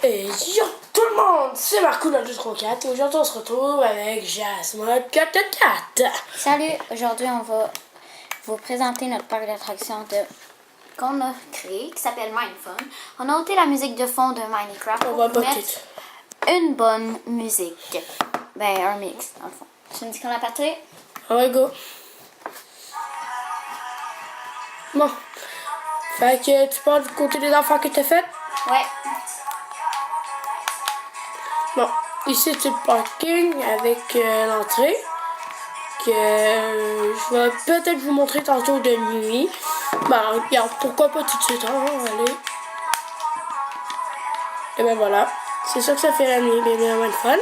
Et yo tout le monde, c'est Marco dans 234 et aujourd'hui on se retrouve avec Jasmine 444. Salut, aujourd'hui on va vous présenter notre parc d'attractions qu'on a créé, qui s'appelle Mindfun. On a ôté la musique de fond de Minecraft On va pour pas mettre une bonne musique. Ben, un mix, dans le fond. Tu me dis qu'on a parti? On va go. Bon. Fait que tu parles du côté des enfants que t'as fait? Ouais. Bon, ici c'est le parking avec l'entrée. Que je vais peut-être vous montrer tantôt de nuit. Ben, regarde, pourquoi pas tout de suite, hein, allez. Et ben voilà, c'est ça que ça fait la nuit, les bien fun.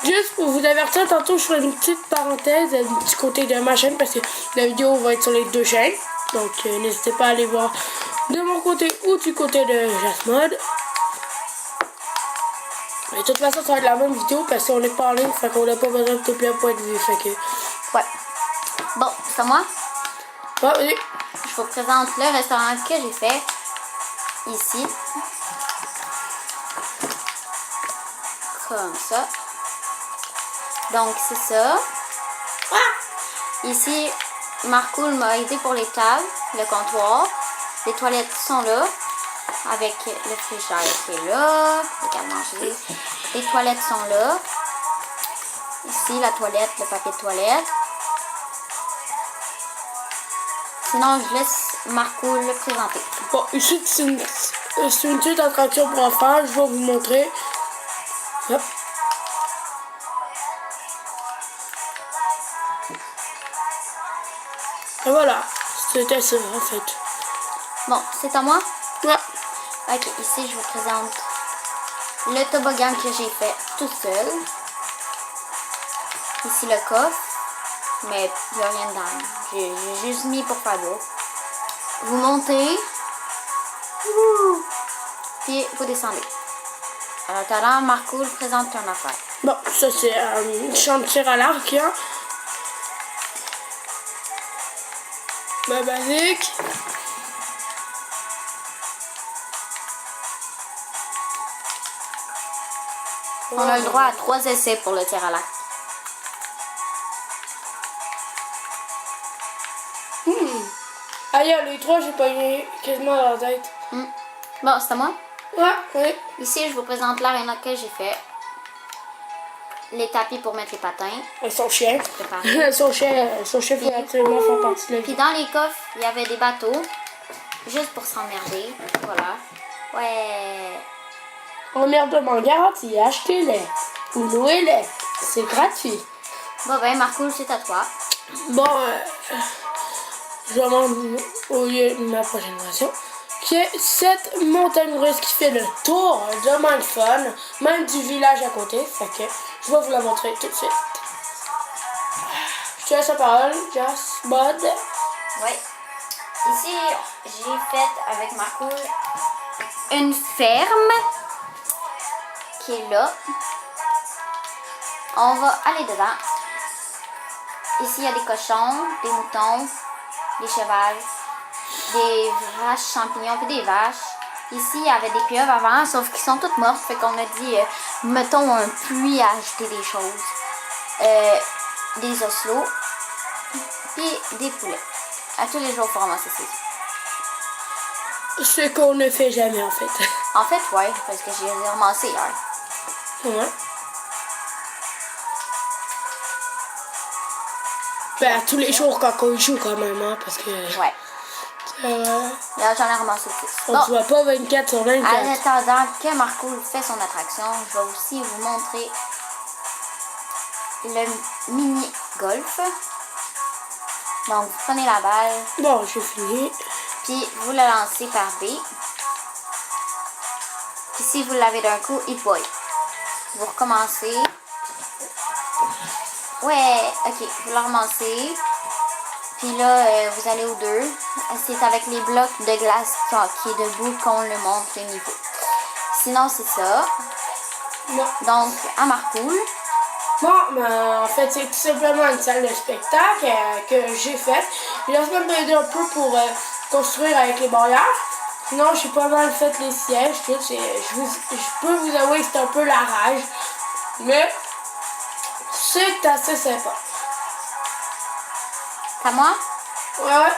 Juste pour vous avertir, tantôt je ferai une petite parenthèse du côté de ma chaîne parce que la vidéo va être sur les deux chaînes. Donc n'hésitez pas à aller voir de mon côté ou du côté de Jasmode. Mais de toute façon, ça va être la même vidéo parce qu'on n'est pas en ligne, fait qu'on n'a pas besoin de copier un point de vue. Fait que... Ouais. Bon, c'est à moi. Ouais, oui. Je vous présente le restaurant que j'ai fait ici. Comme ça. Donc, c'est ça. Ici, Marcoul m'a aidé pour les tables, le comptoir. Les toilettes sont là, avec le frigidaire qui est là, le garde-manger. Les toilettes sont là. Ici, la toilette, le papier de toilette. Sinon, je laisse Marcoul le présenter. Bon, ici, c'est une petite attraction pour enfants. Je vais vous montrer. Hop. Et voilà, c'était ça en fait. Bon, c'est à moi? Ouais. Ok, ici, je vous présente le toboggan que j'ai fait tout seul. Ici, le coffre. Mais il n'y a rien dedans. J'ai juste mis pour faire beau. Vous montez. Puis vous descendez. En attendant, Marcoul présente ton affaire. Bon, ça c'est un champ de tir à l'arc. Hein. Ma basique. On a le droit à 3 essais pour le tir à l'arc. Aïe, les trois, j'ai pas eu quasiment dans la tête. Bon, c'est à moi. Ouais, oui. Ici, je vous présente l'aréna que j'ai fait. Les tapis pour mettre les patins. Son chien. Préparé. son chien fait absolument faire partie de la Puis vie. dans les coffres, il y avait des bateaux. Juste pour s'emmerder. Voilà. Ouais. Emmerdement garanti, achetez-les ou louez-les. C'est gratuit. Bon ben, Marcoul, c'est à toi. Bon, je vais montrer au lieu de ma prochaine version. Qui est cette montagne russe qui fait le tour de Mindfun, même du village à côté. Fait que je vais vous la montrer tout de suite. Je te laisse la parole, Jasmine. Oui. Ici, j'ai fait avec Marcoul une ferme qui est là. On va aller dedans. Ici, il y a des cochons, des moutons, des chevals, des vaches champignons et des vaches. Ici, il y avait des pieuvres avant, sauf qu'ils sont toutes mortes. Fait qu'on a dit, mettons un puits à acheter des choses. Des oslots, puis des poulets. À tous les jours, il faut ramasser ça. Ce qu'on ne fait jamais en fait. En fait, ouais, parce que j'ai ramassé hier. Ouais. Ben, à tous les jours quand on joue quand même, hein, parce que... Ouais. Là, j'en ai ramassé plus. On Bon, ne voit pas 24 sur en 24. attendant que Marcoul fait son attraction, je vais aussi vous montrer le mini-golf. Donc, vous prenez la balle, Bon, j'ai fini. puis vous la lancez par B. Puis si vous l'avez d'un coup, hit boy. Vous recommencez. Ouais, ok, vous la ramassez. Puis là, vous allez aux deux. C'est avec les blocs de glace qui est debout qu'on le montre le niveau. Sinon, c'est ça. Non. Donc, à Marcoul. Bon, ben, en fait, c'est tout simplement une salle de spectacle que j'ai faite. J'ai la semaine m'aider un peu pour construire avec les barrières. Sinon, j'ai pas mal fait les sièges. Tout, je peux vous avouer que c'est un peu la rage. Mais c'est assez sympa. C'est à moi? Ouais.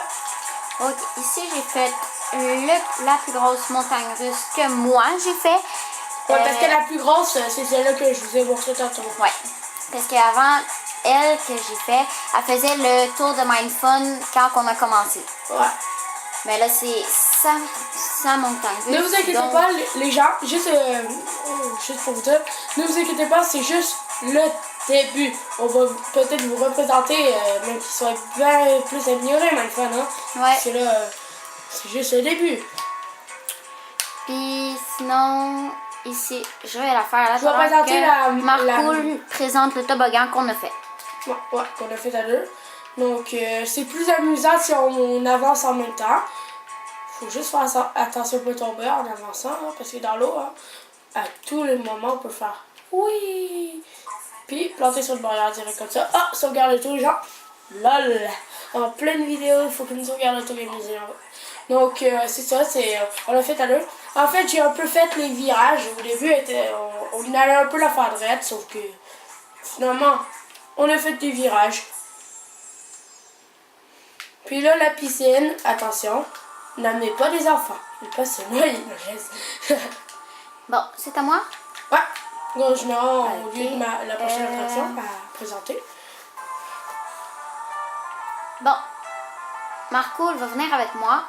Ok, ici j'ai fait la plus grosse montagne russe que moi j'ai fait. Ouais, parce que la plus grosse, c'est celle-là que je vous ai montré tantôt. Ouais, parce qu'avant, elle que j'ai fait, elle faisait le tour de Mindfun quand on a commencé. Ouais. Mais là, c'est sa montagne russe. Ne vous inquiétez donc- pas, les gens, juste pour vous dire, ne vous inquiétez pas, c'est juste le début. On va peut-être vous représenter, même qu'il soit bien plus amélioré, Mindfun, hein. Ouais. Parce que là, c'est juste le début. Puis sinon, ici, je vais la faire. Je vais présenter la... Marcoul présente le toboggan qu'on a fait. Ouais, qu'on a fait à deux. Donc, c'est plus amusant si on avance en même temps. Faut juste faire attention à ne pas tomber en avançant, hein, parce que dans l'eau, hein, à tous les moments, on peut faire oui. Puis, planter sur le barrière direct comme ça. Ah, sauvegarde le tour, genre. Lol. En pleine vidéo, il faut que nous sauvegarde le tour et nous. Donc, c'est ça, on l'a fait à deux. En fait, j'ai un peu fait les virages. Au début, on allait un peu la faire droite, sauf que finalement, on a fait des virages. Puis là, la piscine, attention, n'amenez pas les enfants. Il pas se noyer. Bon, c'est à moi? Ouais, donc je me rends au Ok. lieu de la prochaine attraction à présenter. Bon, Marcoul va venir avec moi.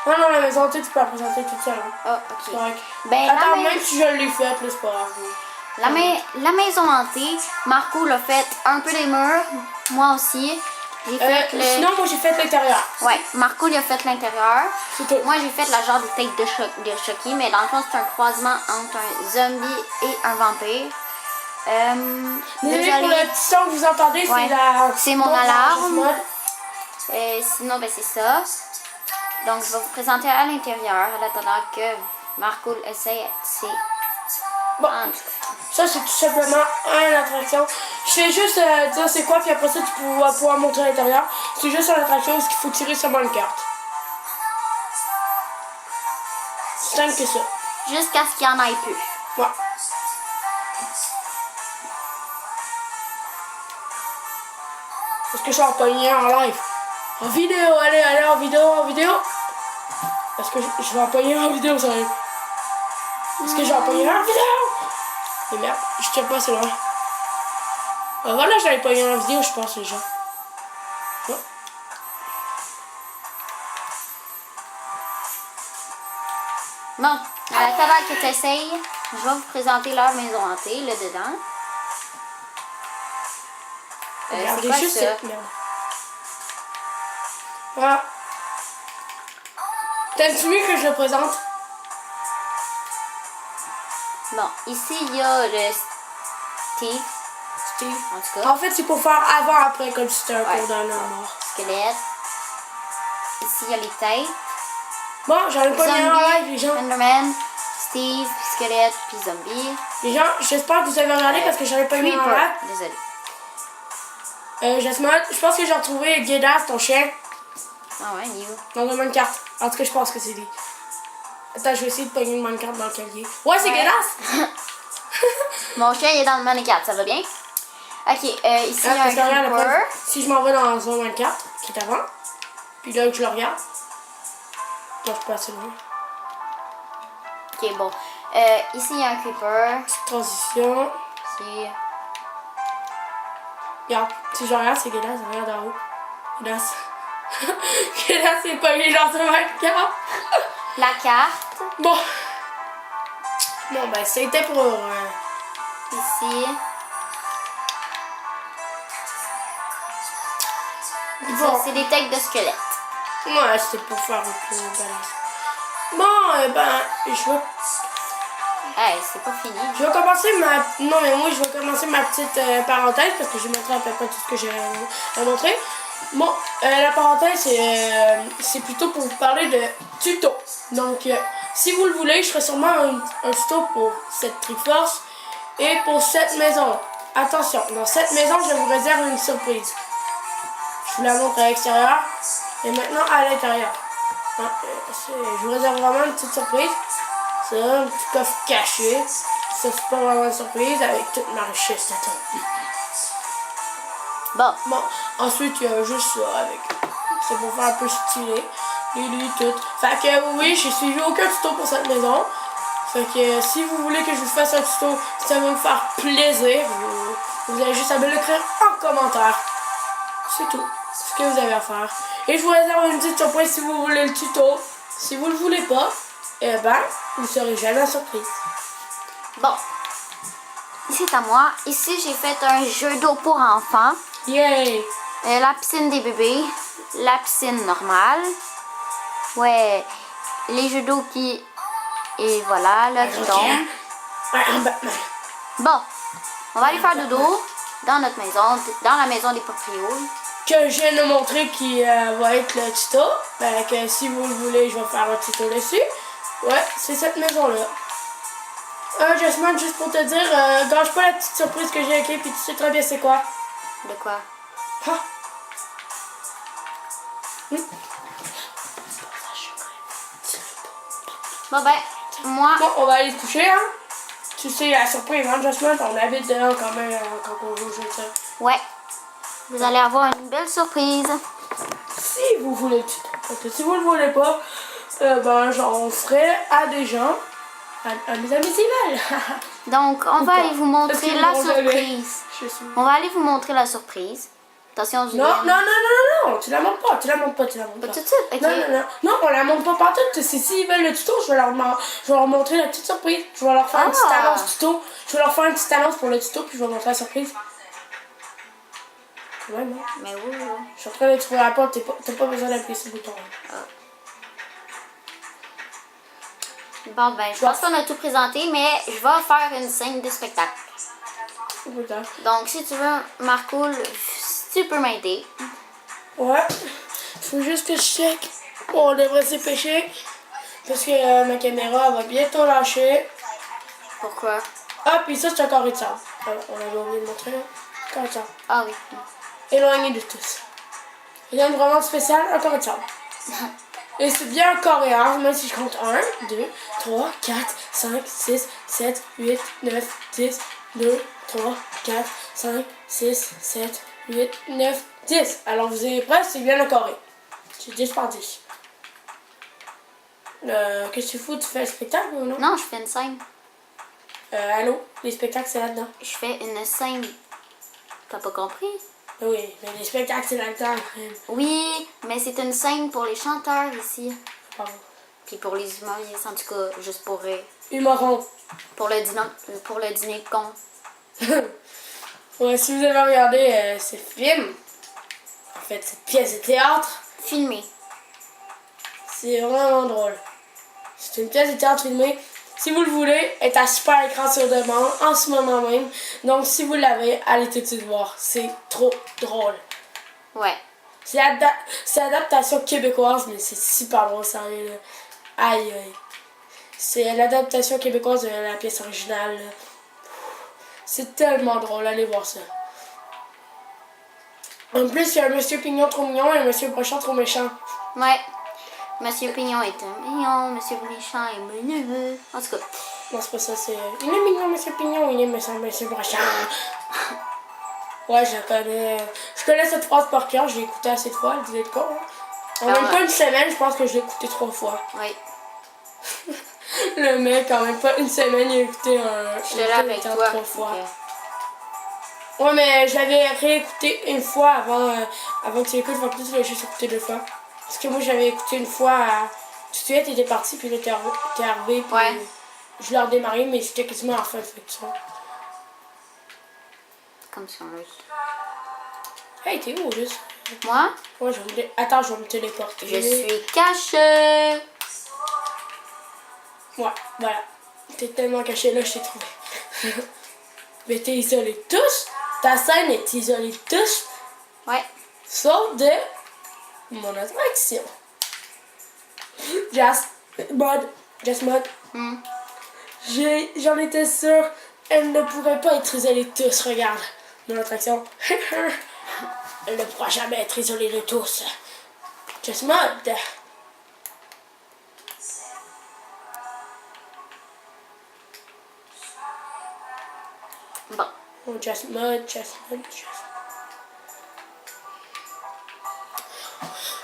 Non, la maison, tu peux la présenter toute seule. Hein. Ah, C'est ok. correct. Ben, Attends, même si je l'ai fait, plus c'est pas grave. la maison hantée, Marcoul a fait un peu les murs, moi aussi. J'ai fait Sinon, moi j'ai fait l'intérieur. Ouais, Marcoul il a fait l'intérieur. C'est tout. Moi j'ai fait la genre des têtes de Chucky, mais dans le fond c'est un croisement entre un zombie et un vampire. Désolé pour le petit son que vous entendez, Ouais. C'est mon alarme. Sinon, ben c'est ça. Donc, je vais vous présenter à l'intérieur en attendant que Marcoul essaye. C'est. Bon, En tout cas. ça c'est tout simplement une attraction. Je vais juste dire c'est quoi, puis après ça tu vas pouvoir montrer l'intérieur. C'est juste une attraction où il faut tirer seulement une carte. C'est simple que ça. Jusqu'à ce qu'il y en ait plus. Ouais. Est-ce que je suis en pogner en live? En vidéo, allez, en vidéo. Est-ce que je vais en pogner en vidéo, sérieux? Est-ce que je vais en pogner en vidéo? Mais merde, je tiens pas assez loin. Ah, voilà, j'allais pogner en vidéo, je pense, les gens. Oh. Bon, en attendant que tu essayes, je vais vous présenter leur maison hantée, là dedans. Regardez c'est quoi juste ça? cette merde. Voilà. T'aimes-tu mieux que je le présente? Bon, ici il y a le Steve, Steve. en tout cas, En fait, c'est pour faire avant-après, comme si c'était un Ouais. cours d'un mort. squelette. Ici il y a les têtes. Bon, j'en ai pogné un en live, les gens. Enderman, Steve, squelette, puis zombie. Les gens, j'espère que vous avez regardé parce que j'en ai pogné un en live. Creeper, désolé. Jasmine, je pense que j'ai retrouvé Guédas, ton chien, Ah ouais, New. dans le Minecraft. En tout cas, je pense que c'est lui. Attends, je vais essayer de pogner le Minecraft dans le calier. Ouais, c'est Ouais. Guédas! Mon chien il est dans le Minecraft, ça va bien? Ok, ici il y a un Parce que regarde, creeper. après, si je m'en vais dans un Minecraft, qui est avant, puis là, que je le regarde, là, je peux assez loin. Ok, bon. Ici il y a un creeper. Petite transition. Ici. Regarde, si je regarde, c'est Guédas, regarde en haut. Guédas. Guédas, c'est pogné dans un Minecraft. La carte. Bon. Bon, ben, c'était pour... Ici. Bon. Ça, c'est des têtes de squelette. Ouais, c'était pour faire un peu balance. Bon, ben, Hey, c'est pas fini. je vais commencer ma... Non, mais moi, je vais commencer ma petite parenthèse parce que je vais montrer à peu près tout ce que j'ai à montrer. Bon, la parenthèse, c'est plutôt pour vous parler de tuto. Donc, si vous le voulez, je ferai sûrement un tuto pour cette Triforce et pour cette maison. Attention, dans cette maison, je vous réserve une surprise. Je vous la montre à l'extérieur et maintenant à l'intérieur. Je vous réserve vraiment une petite surprise. C'est un petit coffre caché. Ça, c'est pas vraiment une surprise avec toute ma richesse de temps. Bon, Ensuite, il y a juste ça avec. C'est pour faire un peu stylé. Lui, tout. Fait que oui, j'ai suivi aucun tuto pour cette maison. Fait que si vous voulez que je vous fasse un tuto, ça va me faire plaisir. Vous allez juste à me l'écrire en commentaire. C'est tout ce que vous avez à faire. Et je vous réserve une petite surprise si vous voulez le tuto. Si vous le voulez pas, eh ben, vous serez jamais surprise. bon. Ici, c'est à moi. Ici, j'ai fait un jeu d'eau pour enfants. Yay! La piscine des bébés. La piscine normale. Ouais. Les jeux d'eau qui... Et voilà, là, qui tombe. Bon. On va aller faire dodo dans notre maison. Dans la maison des proprios. Que je viens de montrer qui va être le tuto. Ben, que si vous le voulez, je vais faire un tuto dessus. Ouais, c'est cette maison-là. Jasmine, juste pour te dire, gâche pas la petite surprise que j'ai écrite, puis tu sais très bien c'est quoi. De quoi? Ah. Bon ben, moi... Bon, on va aller se coucher, hein. Tu sais, la surprise, hein, Jasmine, on habite dedans quand même quand on joue au jeu de ça. Ouais. Vous allez avoir une belle surprise. Si vous voulez le tuto. Parce que si vous le voulez pas, ben, j'en ferai à des gens, à mes amis s'ils veulent. Donc, on va aller vous montrer la surprise. Je suis... On va aller vous montrer la surprise. Attention, Julien. Non, tu la montres pas, tu la montres pas. Pas tout de suite, ok. Non, on la montre pas partout. S'ils veulent le tuto, je vais leur montrer la petite surprise. Je vais leur faire une petite annonce tuto. Je vais leur faire une petite annonce pour le tuto, puis je vais leur montrer la surprise. Ouais, non. Mais oui. Je suis en train de trouver la porte, t'as pas besoin d'appuyer ce bouton. Bon, ben, je pense qu'on a tout présenté, mais je vais faire une scène de spectacle. Donc, si tu veux, Marco, tu peux m'aider. Ouais. Faut juste que je check. On devrait se dépêcher. Parce que ma caméra va bientôt lâcher. Pourquoi? Ah, puis ça, c'est un carré de sable. On avait oublié de montrer. Carré de sable. Ah oui. Éloigné de tous. Rien de vraiment spécial, un carré de sable. Et c'est bien un coréen, même si je compte 1, 2, 3, 4, 5, 6, 7, 8, 9, 10, 2, 3, 4, 5, 6, 7, 8, 9, 10. Alors vous avez prêts, c'est bien un carré. C'est 10 par 10. Qu'est-ce que tu fous? Tu fais un spectacle ou non? Non, je fais une scène. Allô? Les spectacles, c'est là-dedans. Je fais une scène. T'as pas compris? Oui, mais les spectacles, c'est là-dedans. Oui, mais c'est une scène pour les chanteurs ici. Pardon. Puis pour les humoristes, en tout cas, juste pour Humoron. pour le dîner de con. Ouais, si vous avez regardé ce film, en fait, cette pièce de théâtre, Filmé. c'est vraiment drôle. C'est une pièce de théâtre filmée. Si vous le voulez, elle est à super écran sur demande en ce moment même. Donc si vous l'avez, allez tout de suite voir. C'est trop drôle. Ouais. C'est l'adaptation québécoise, mais c'est super drôle, sérieux. Là. Aïe aïe. C'est l'adaptation québécoise de la pièce originale. Là. C'est tellement drôle, allez voir ça. En plus, il y a un monsieur Pignon trop mignon et un monsieur Brochant trop méchant. Ouais. Monsieur Pignon est un mignon, Monsieur Méchant est mon neveu. En tout cas. Non, c'est pas ça, c'est... Il est mignon, monsieur Pignon, il est méchant, monsieur Brochant. Ouais, je la connais. Je connais cette phrase par cœur, je l'ai écoutée assez de fois, elle disait de quoi. En même pas une semaine, je pense que je l'ai écoutée 3 fois. Oui. Le mec, en même pas une semaine, il a écouté Je te avec toi. 3 fois. Okay. Ouais, mais je l'avais réécouté une fois avant que tu l'écoutes, donc tu l'as juste écouté 2 fois. Parce que moi, j'avais écouté une fois, tout de suite, il était parti, puis là, t'es arrivé, puis ouais. je l'ai redémarré, mais c'était quasiment à la fin, fait que ça. Comme si on l'a. Hey, t'es où, juste? Moi? Ouais, attends, je vais me téléporter. Je suis cachée. Ouais, voilà. T'es tellement caché là, je t'ai trouvé. Mais t'es isolé de tous. Ta scène est isolée de tous. Ouais. Sauf de mon attraction. Just Mod. J'en étais sûre. Elle ne pourrait pas être isolée de tous. Regarde. Mon attraction. Elle ne pourra jamais être isolée de tous. Just Mod. Oh, Just Mod.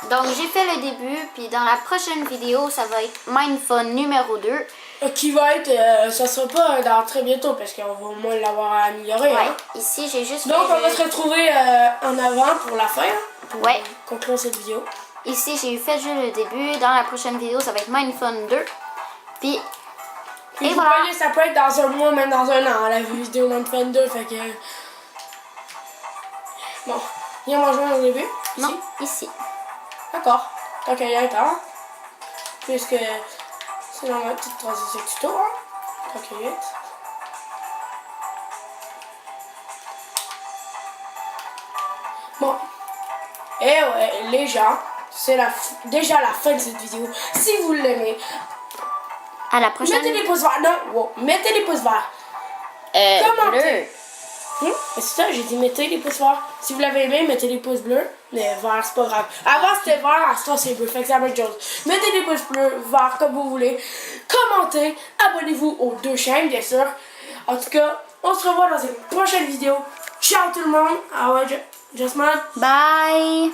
Donc, j'ai fait le début, puis dans la prochaine vidéo, ça va être Mindfun numéro 2. Qui va être, ça sera pas dans très bientôt parce qu'on va au moins l'avoir amélioré. Ouais, Hein? ici, j'ai juste Donc, fait on va se retrouver en avant pour la fin. Pour Ouais. conclure cette vidéo. Ici, j'ai fait juste le début. Dans la prochaine vidéo, ça va être Mindfun 2. Puis, Puis et vous voilà. voyez, ça peut être dans un mois, même dans un an, hein, la vidéo Mindfun 2. Fait que. Bon, viens me rejoindre au début. Non, ici. D'accord. Tant qu'il y a un temps. Puisque c'est dans ma petite transition tuto. Hein. Tant qu'il y a. Bon. Et ouais, les gens, c'est déjà la fin de cette vidéo. Si vous l'aimez, À la prochaine. mettez les pouces verts. Non, wow, mettez les pouces verts. Commentez. Bleu. C'est ça, j'ai dit mettez les pouces verts. Si vous l'avez aimé, mettez les pouces bleus. Mais vert, c'est pas grave. Avant c'était vert, à ce temps c'est bleu. Fait que c'est la même chose. Mettez les pouces bleus, verts, comme vous voulez. Commentez. Abonnez-vous aux deux chaînes, bien sûr. En tout cas, on se revoit dans une prochaine vidéo. Ciao tout le monde. Ah ouais, Just Mod. Bye.